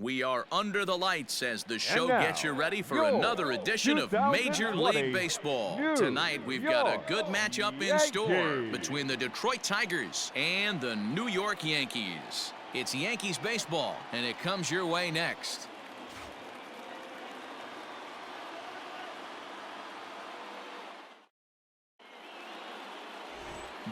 We are under the lights as the show now, gets you ready for another edition of Major League Baseball. Tonight, we've got a good matchup in store between the Detroit Tigers and the New York Yankees. It's Yankees baseball, and it comes your way next.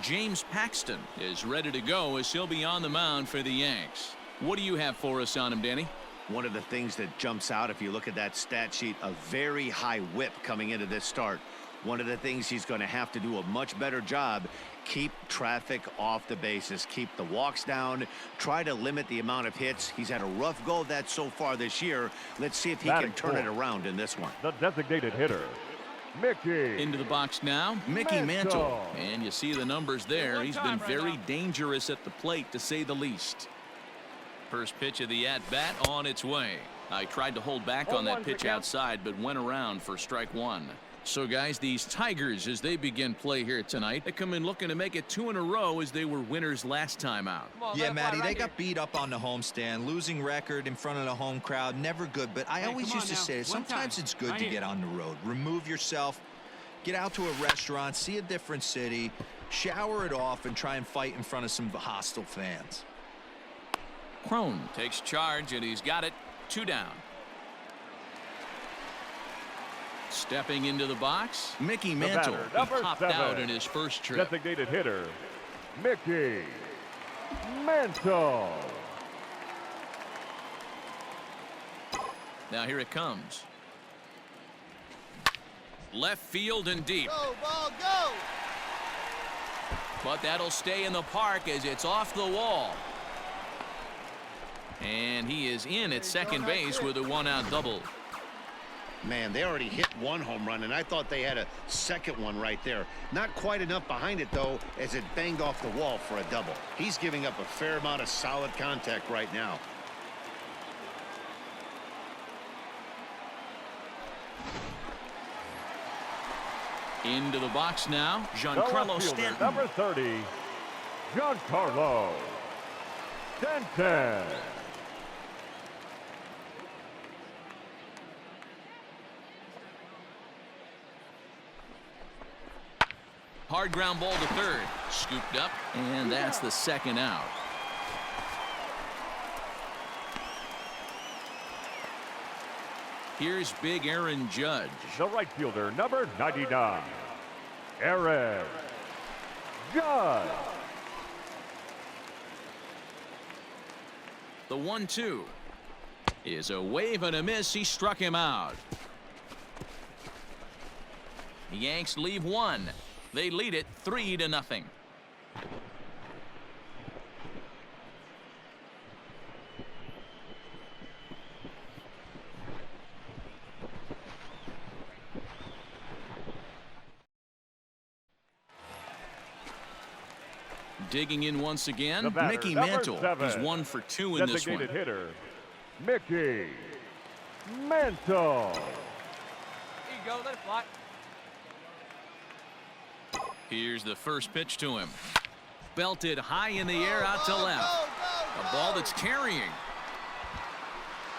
James Paxton is ready to go as he'll be on the mound for the Yanks. What do you have for us on him, Danny? One of the things that jumps out if you look at that stat sheet, a very high whip coming into this start. One of the things he's going to have to do a much better job, keep traffic off the bases, keep the walks down, try to limit the amount of hits. He's had a rough go of that so far this year. Let's see if he can turn it around in this one. The designated hitter, Mickey. Into the box now, Mickey Mantle. And you see the numbers there. He's been very dangerous at the plate, to say the least. First pitch of the at-bat on its way. I tried to hold back on that pitch outside, but went around for strike one. So, guys, these Tigers, as they begin play here tonight, they come in looking to make it 2 in a row as they were winners last time out. Yeah, Matty, they got beat up on the homestand. Losing record in front of the home crowd, never good. But I always used to say, sometimes it's good to get on the road. Remove yourself, get out to a restaurant, see a different city, shower it off, and try and fight in front of some hostile fans. Crone takes charge, and he's got it. 2 down. Stepping into the box, Mickey Mantle. He popped out in his first trip. Designated hitter, Mickey Mantle. Now here it comes. Left field and deep. Go, ball, go! But that'll stay in the park as it's off the wall. And he is in at second base with a 1-out double. Man, they already hit 1 home run, and I thought they had a second one right there. Not quite enough behind it, though, as it banged off the wall for a double. He's giving up a fair amount of solid contact right now. Into the box now, Giancarlo Stanton. Number 30, Giancarlo Stanton. Hard ground ball to third. Scooped up, and that's the 2nd out. Here's big Aaron Judge. The right fielder, number 99, Aaron Judge. The 1-2 is a wave and a miss. He struck him out. The Yanks leave 1. They lead it 3-0. Digging in once again, Mickey Mantle. He's 1 for 2 in this one. Designated hitter, Mickey Mantle. Here you go, let it fly. Here's the first pitch to him. Belted high in the air out to left. A ball that's carrying.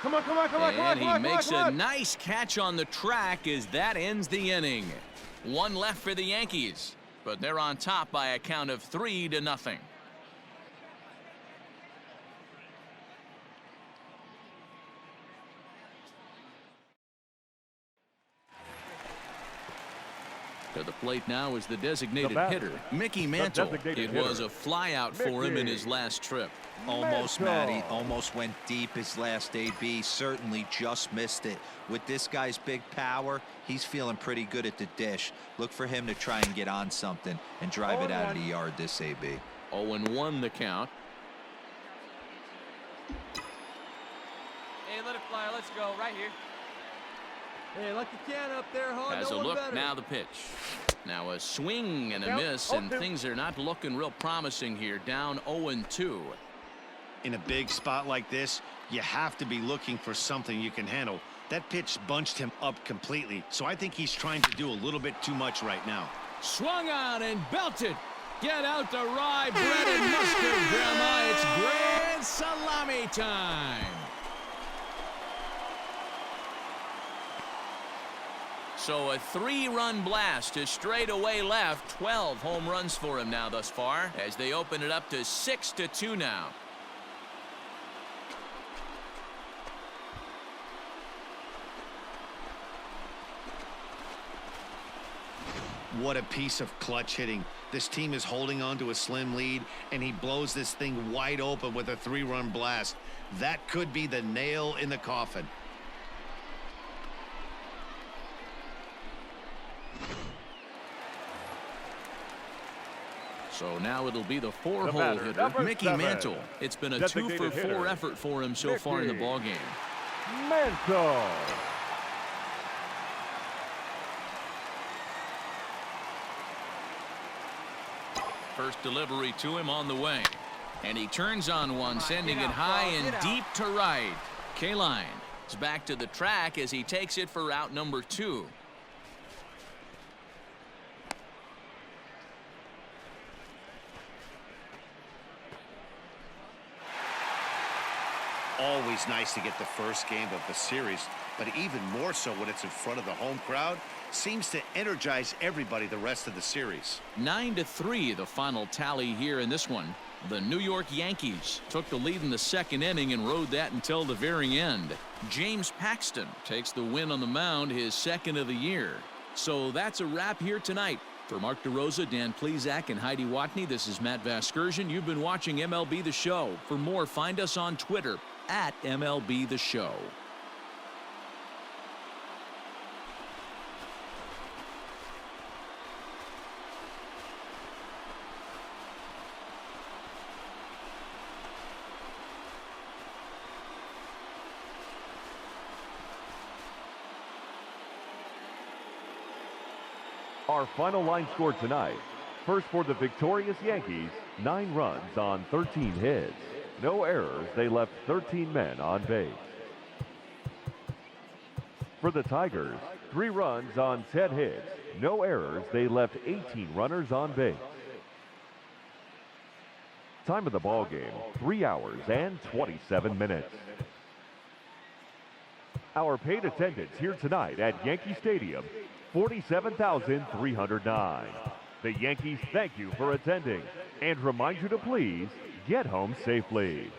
Come on, come on, come on, come on, and he makes a nice catch on the track as that ends the inning. 1 left for the Yankees, but they're on top by a count of 3-0. To the plate now is the designated hitter, Mickey Mantle. It was a flyout for him in his last trip. Almost, Matty. Almost went deep his last AB. Certainly just missed it. With this guy's big power, he's feeling pretty good at the dish. Look for him to try and get on something and drive it out of the yard this AB. 0-1 the count. Hey, let it fly. Let's go right here. Hey, let the can up there, hard. Has a look, now the pitch. Now a swing and a miss, and things are not looking real promising here. Down 0-2. In a big spot like this, you have to be looking for something you can handle. That pitch bunched him up completely, so I think he's trying to do a little bit too much right now. Swung on and belted. Get out the rye bread and mustard, Grandma. It's grand salami time. So a 3-run blast to straightaway left. 12 home runs for him now thus far as they open it up to 6-2 now. What a piece of clutch hitting. This team is holding on to a slim lead, and he blows this thing wide open with a 3-run blast. That could be the nail in the coffin. So now it'll be the 4-hole hitter, Mickey Mantle. It's been a 2-for-4 effort for him so far in the ballgame. Mantle. First delivery to him on the way. And he turns on one, sending it high and deep to right. Kaline is back to the track as he takes it for out number 2. Always nice to get the first game of the series, but even more so when it's in front of the home crowd. Seems to energize everybody the rest of the series. 9-3 the final tally here in this one. The New York Yankees took the lead in the second inning and rode that until the very end. James Paxton takes the win on the mound, his second of the year. So that's a wrap here tonight. For Mark DeRosa, Dan Plesac, and Heidi Watney, this is Matt Vasgersian. You've been watching MLB The Show. For more, find us on Twitter at MLB The Show. Our final line score tonight. First for the victorious Yankees, 9 runs on 13 hits. No errors, they left 13 men on base. For the Tigers, 3 runs on 10 hits. No errors, they left 18 runners on base. Time of the ball game, 3 hours and 27 minutes. Our paid attendance here tonight at Yankee Stadium, 47,309. The Yankees thank you for attending and remind you to please get home safely.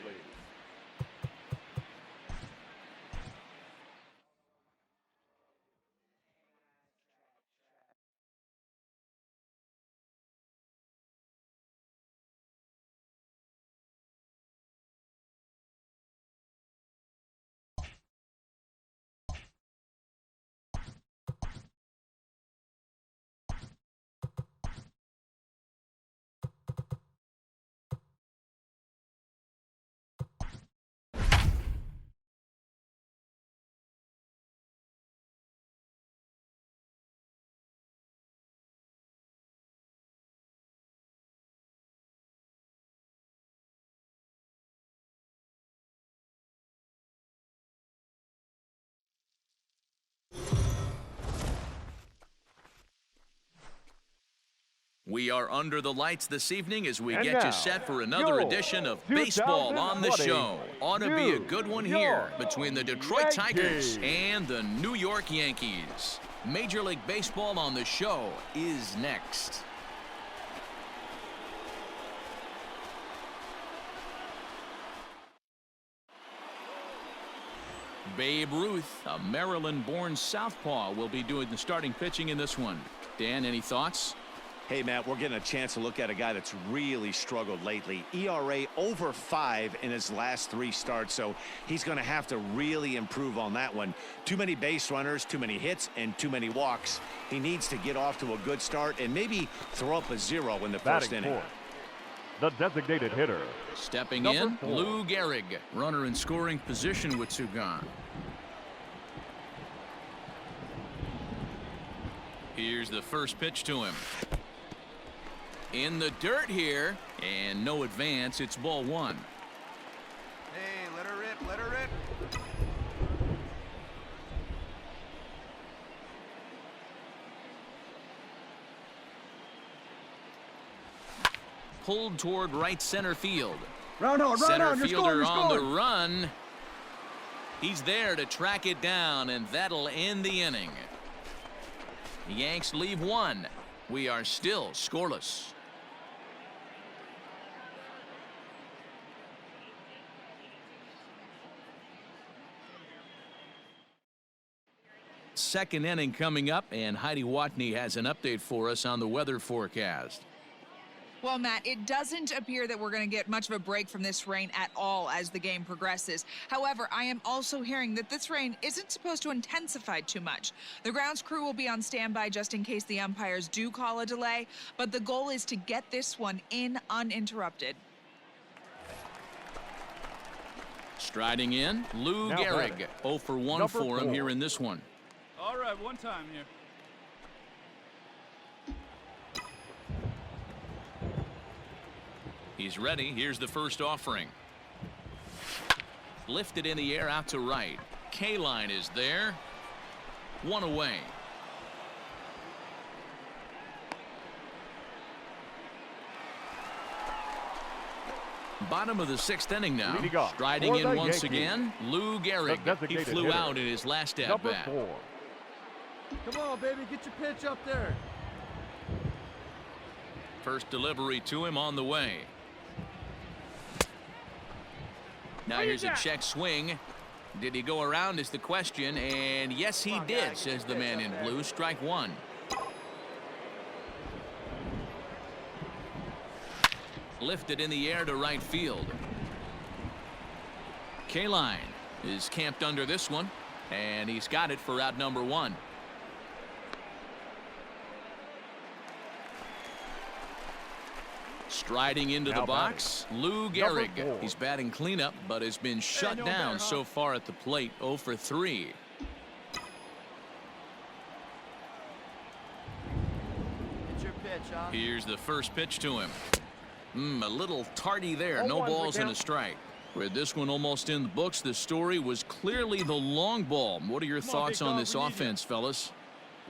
We are under the lights this evening as we And get now, you set for another your edition of Baseball on the 2020 Show. Ought to be a good one New here York between the Detroit Tigers Yankees. and the New York Yankees. Major League Baseball on the Show is next. Babe Ruth, a Maryland-born southpaw, will be doing the starting pitching in this one. Dan, any thoughts? Hey, Matt, we're getting a chance to look at a guy that's really struggled lately. ERA over 5 in his last 3 starts, so he's going to have to really improve on that one. Too many base runners, too many hits, and too many walks. He needs to get off to a good start and maybe throw up a 0 in the first inning. Fourth, the designated hitter. Stepping Number in, 4. Lou Gehrig, runner in scoring position with Sugan. Here's the first pitch to him. In the dirt here, and no advance. It's ball 1. Hey, let her rip, let her rip. Pulled toward right center field. Round on, Center you're fielder scoring, on the run. He's there to track it down, and that'll end the inning. The Yanks leave one. We are still scoreless. Second inning coming up, and Heidi Watney has an update for us on the weather forecast. Well, Matt, it doesn't appear that we're going to get much of a break from this rain at all as the game progresses. However, I am also hearing that this rain isn't supposed to intensify too much. The grounds crew will be on standby just in case the umpires do call a delay, but the goal is to get this one in uninterrupted. Striding in, Lou Gehrig. 0 for 1 for him here in this one. All right, one time here. He's ready. Here's the first offering. Lifted in the air out to right. K-line is there. One away. Bottom of the 6th inning now. Striding in once again, Lou Gehrig. He flew out in his last at-bat. Come on, baby, get your pitch up there. First delivery to him on the way. Now here's a check swing. Did he go around is the question, and yes he did, says the man in blue. Strike one. Lifted in the air to right field. K-line is camped under this one, and he's got it for out number 1. Striding into the box, Lou Gehrig. He's batting cleanup, but has been shut down so far at the plate. 0 for 3. It's your pitch, huh? Here's the first pitch to him. A little tardy there. No balls and a strike. With this one almost in the books, the story was clearly the long ball. What are your thoughts on this offense, fellas?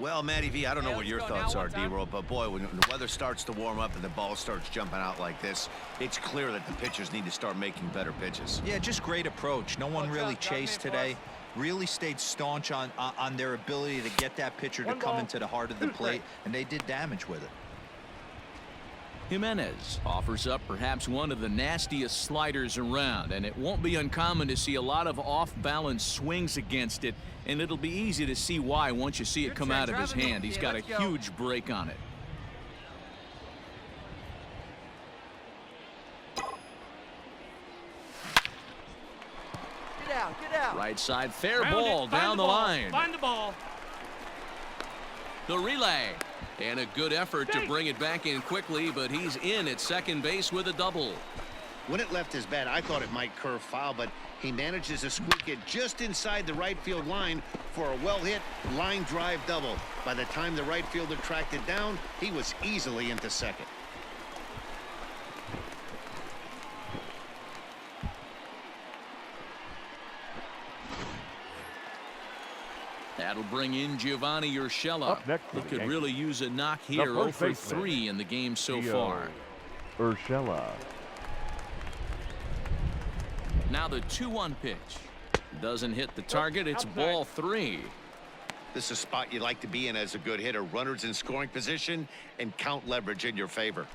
Well, Matty V, I don't know what your thoughts are, D-Roll, but boy, when the weather starts to warm up and the ball starts jumping out like this, it's clear that the pitchers need to start making better pitches. Yeah, just great approach. No one really chased today. Really stayed staunch on their ability to get that pitcher to come into the heart of the plate, and they did damage with it. Jimenez offers up perhaps one of the nastiest sliders around, and it won't be uncommon to see a lot of off-balance swings against it, and it'll be easy to see why once you see it come out of his hand. He's got a huge break on it. Get out. Right side, fair ball down the line. Find the ball. The relay. And a good effort to bring it back in quickly, but he's in at second base with a double. When it left his bat, I thought it might curve foul, but he manages to squeak it just inside the right field line for a well-hit line drive double. By the time the right fielder tracked it down, he was easily into second. That'll bring in Giovanni Urshela. He could really use a knock here. 0 for 3 in the game so far. Urshela. Now the 2-1 pitch. Doesn't hit the target. It's ball 3. This is a spot you like to be in as a good hitter. Runners in scoring position and count leverage in your favor.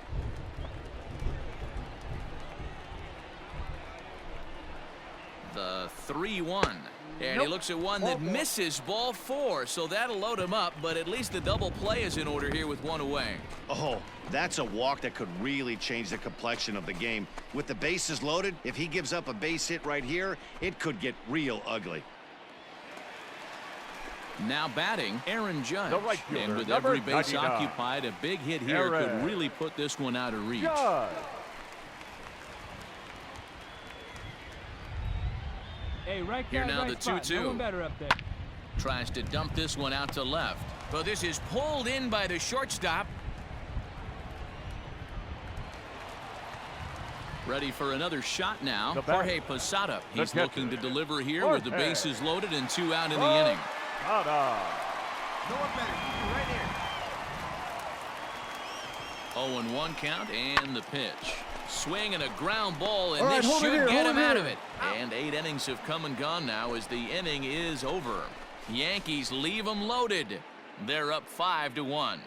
The 3-1. And he looks at one that misses, ball 4, so that'll load him up, but at least the double play is in order here with one away. Oh, that's a walk that could really change the complexion of the game. With the bases loaded, if he gives up a base hit right here, it could get real ugly. Now batting, Aaron Judge. And with every base occupied, a big hit here could really put this one out of reach. Hey, right here now right the 2-2. No one better up there. Tries to dump this one out to left. But this is pulled in by the shortstop. Ready for another shot now. Jorge Posada. He's looking to deliver here with the bases loaded and 2 out in the inning. No one better. Right here. 0-1 count and the pitch. Swing and a ground ball, and this should get him out of it. And 8 innings have come and gone now as the inning is over. Yankees leave them loaded. They're up 5-1.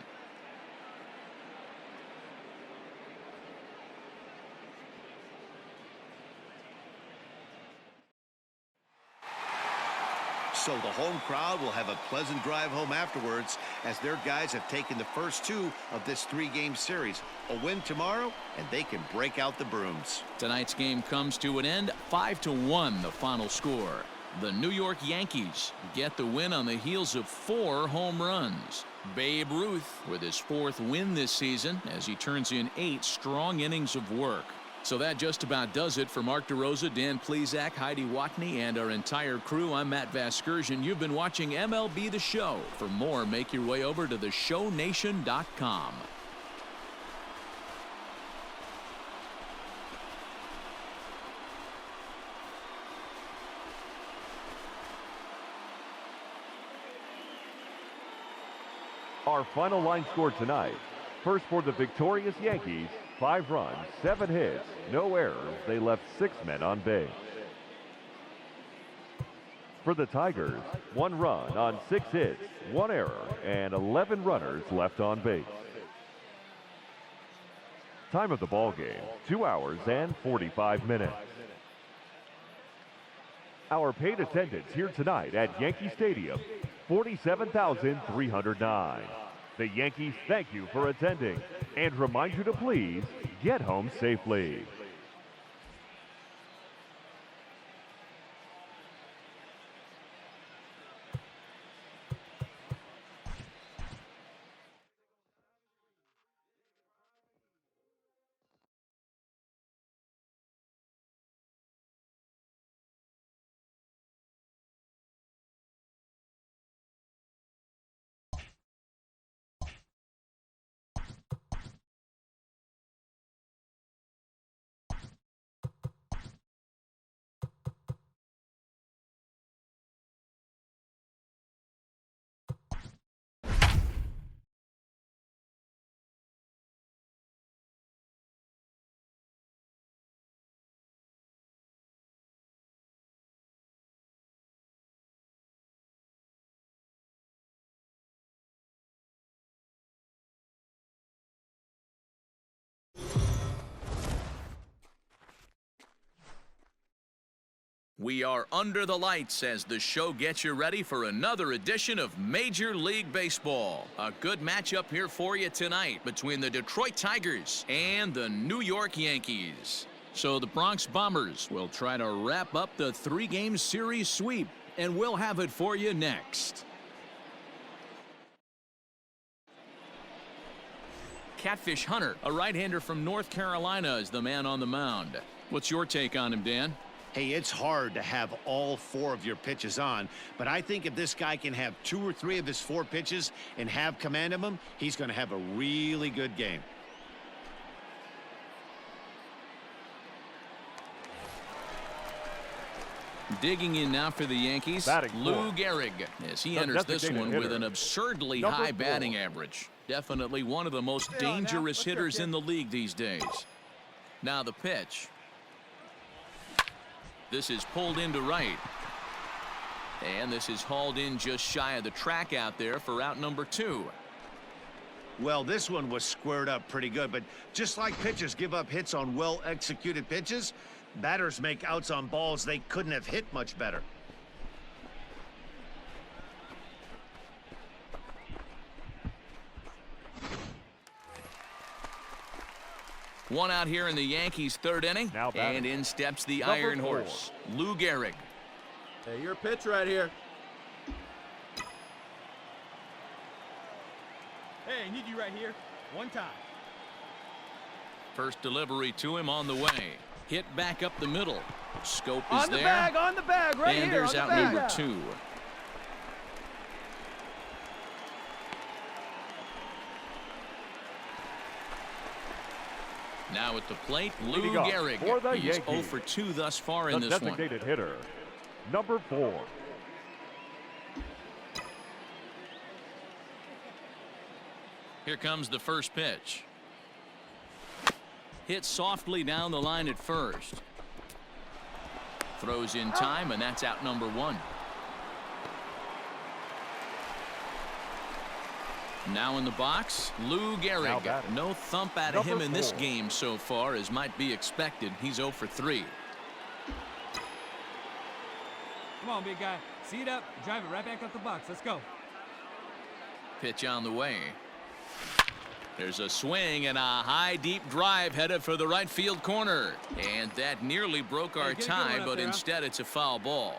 So the home crowd will have a pleasant drive home afterwards as their guys have taken the first two of this three-game series. A win tomorrow, and they can break out the brooms. Tonight's game comes to an end, 5-1 the final score. The New York Yankees get the win on the heels of 4 home runs. Babe Ruth with his 4th win this season as he turns in 8 strong innings of work. So that just about does it for Mark DeRosa, Dan Plesac, Heidi Watney, and our entire crew. I'm Matt Vasgersian. You've been watching MLB The Show. For more, make your way over to theshownation.com. Our final line score tonight. First for the victorious Yankees, 5 runs, 7 hits, no errors. They left 6 men on base. For the Tigers, 1 run on 6 hits, 1 error, and 11 runners left on base. Time of the ball game, 2 hours and 45 minutes. Our paid attendance here tonight at Yankee Stadium, 47,309. The Yankees thank you for attending and remind you to please get home safely. We are under the lights as the show gets you ready for another edition of Major League Baseball. A good matchup here for you tonight between the Detroit Tigers and the New York Yankees. So the Bronx Bombers will try to wrap up the 3-game series sweep, and we'll have it for you next. Catfish Hunter, a right-hander from North Carolina, is the man on the mound. What's your take on him, Dan? Hey, it's hard to have all 4 of your pitches on, but I think if this guy can have 2 or 3 of his 4 pitches and have command of them, he's going to have a really good game. Digging in now for the Yankees, Lou Gehrig, as he enters this one with an absurdly high batting average. Definitely one of the most dangerous hitters in the league these days. Now the pitch. This is pulled into right. And this is hauled in just shy of the track out there for out number 2. Well, this one was squared up pretty good, but just like pitchers give up hits on well-executed pitches, batters make outs on balls they couldn't have hit much better. One out here in the Yankees' 3rd inning, and in steps the Iron Horse, Lou Gehrig. Hey, your pitch right here. Hey, I need you right here. One time. First delivery to him on the way. Hit back up the middle. Scope is on the there. On the bag, right and here. And there's out number 2. Now at the plate, Lou Gehrig. He's 0 for 2 thus far in this one. The designated hitter, number 4. Here comes the first pitch. Hit softly down the line at first. Throws in time, and that's out number 1. Now in the box, Lou Gehrig. No thump out of him in this game so far, as might be expected. He's 0 for 3. Come on, big guy. See it up. Drive it right back up the box. Let's go. Pitch on the way. There's a swing and a high deep drive headed for the right field corner. And that nearly broke our tie, but instead it's a foul ball.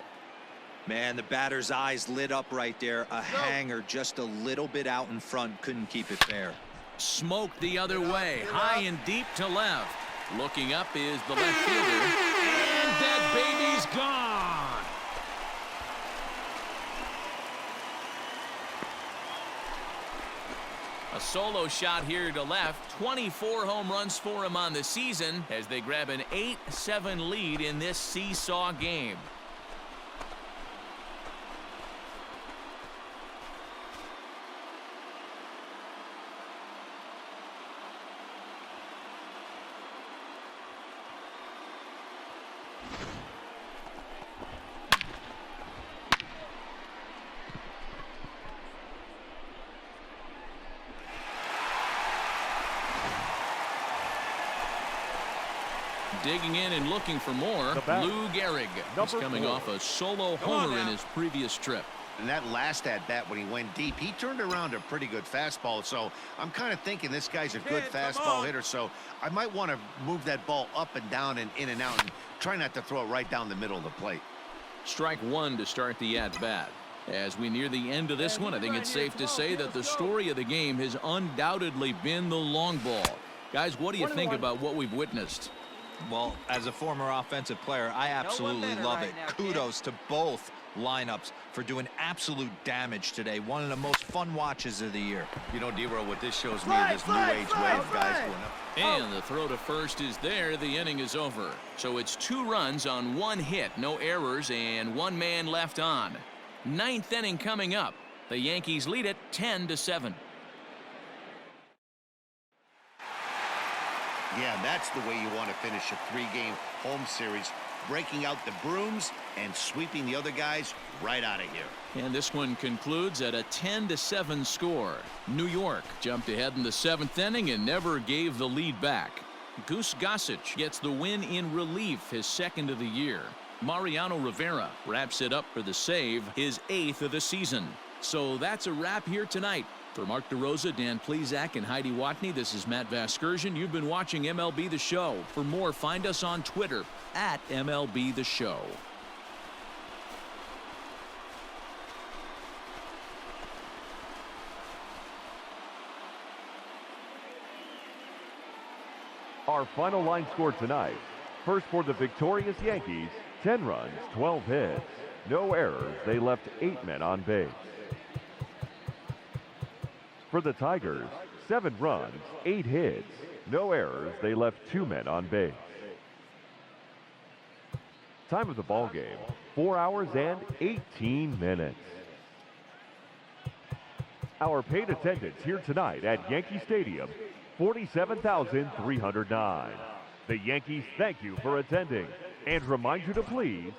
Man, the batter's eyes lit up right there. A hanger just a little bit out in front. Couldn't keep it fair. Smoked the other way. High and deep to left. Looking up is the left fielder. And that baby's gone. A solo shot here to left. 24 home runs for him on the season as they grab an 8-7 lead in this seesaw game. Digging in and looking for more, Lou Gehrig. He's coming off a solo homer in his previous trip. And that last at-bat when he went deep, he turned around a pretty good fastball. So I'm kind of thinking this guy's a good fastball hitter. So I might want to move that ball up and down and in and out and try not to throw it right down the middle of the plate. Strike one to start the at-bat. As we near the end of this one, I think it's safe to say that the story of the game has undoubtedly been the long ball. Guys, what do you think about what we've witnessed? Well, as a former offensive player, I absolutely love it. Kudos to both lineups for doing absolute damage today. One of the most fun watches of the year. You know, D-Row, what this shows me, this new age wave, guys, going up. And the throw to first is there. The inning is over. So it's 2 runs on 1 hit, no errors, and 1 man left on. 9th inning coming up. The Yankees lead it 10-7. Yeah, that's the way you want to finish a 3-game home series, breaking out the brooms and sweeping the other guys right out of here. And this one concludes at a 10-7 score. New York jumped ahead in the 7th inning and never gave the lead back. Goose Gossage gets the win in relief, his 2nd of the year. Mariano Rivera wraps it up for the save, his 8th of the season. So that's a wrap here tonight. For Mark DeRosa, Dan Plesac, and Heidi Watney, this is Matt Vasgersian. You've been watching MLB The Show. For more, find us on Twitter at MLB The Show. Our final line score tonight. First for the victorious Yankees, 10 runs, 12 hits. No errors. They left 8 men on base. For the Tigers, 7 runs, 8 hits. No errors. They left 2 men on base. Time of the ball game, 4 hours and 18 minutes. Our paid attendance here tonight at Yankee Stadium, 47,309. The Yankees thank you for attending and remind you to please